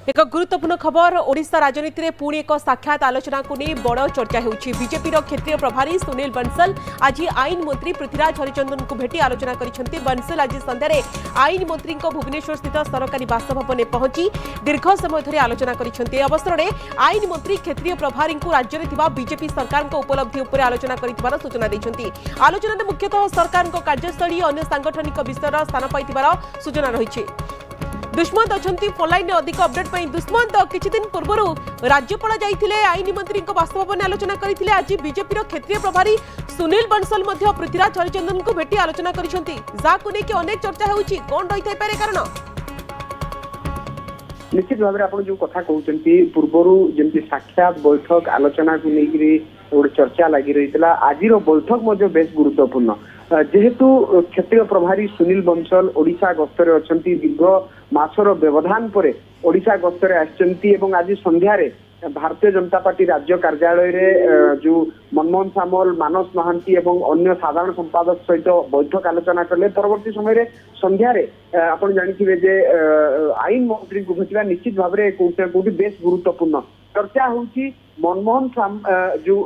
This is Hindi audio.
एक गुरुत्वपूर्ण खबर ओडिशा राजनीति में पुणी एक साक्षात आलोचना को नहीं बड़ चर्चा होउछि। बीजेपी क्षेत्रीय प्रभारी सुनील बंसल आज आईन मंत्री पृथ्वीराज हरिचंदन को भेटी आलोचना करिसेंति। बंसल आज संध्यारे आईन मंत्री भुवनेश्वर स्थित सरकारी बासभवन पहुंची दीर्घ समय धरि आलोचना करिसेंति। अवसर में आईन मंत्री क्षेत्रीय प्रभारी राज्य में थिबा बीजेपी सरकार उपलब्धि उपर आलोचना करिथिबार सूचना दैछंति। आलोचना मुख्यतः सरकार कार्यस्थली अन्य सांगठनिक विषय स्थान पाइथिबार सूचना रहिछि। दुष्मंत अच्छा फोनलाइन अधिक अपडेट पर दुष्मंत किछि दिन पूर्व राज्यपाल जाइथिले आईन मंत्री बासभवन आलोचना करथिले। आज बीजेपी क्षेत्रीय प्रभारी सुनील बंसल पृथ्वीराज हरिचंदन को भेटी आलोचना करिसेंति। जाकु नै कि अनेक चर्चा होउछि कोन रहि थाइ पारे कारण निश्चित भाव में आप जो कथा कहते पूर्वर जमी साक्षात बैठक आलोचना को लेकिन गोटे चर्चा लगी रही है। आज बैठक बेस गुरुत्वपूर्ण जेहेतु क्षेत्रीय प्रभारी सुनील बंसल ओडिशा गस्तरे अच्छा दीर्घ मासर व्यवधान पर ओडिशा गस्तरे आसचंती एवं आज संध्यारे भारतीय जनता पार्टी राज्य कार्यालय रे जो मनमोहन सामल मानस महांती एवं अन्य साधारण संपादक सहित बैठक आलोचना कले। परवर्ती समय संध्यारे आपण जानिथिबे जे आईन मंत्री को भेटला निश्चित भाव में कोठी बेस गुरुत्वपूर्ण चर्चा होउची मनमोहन जो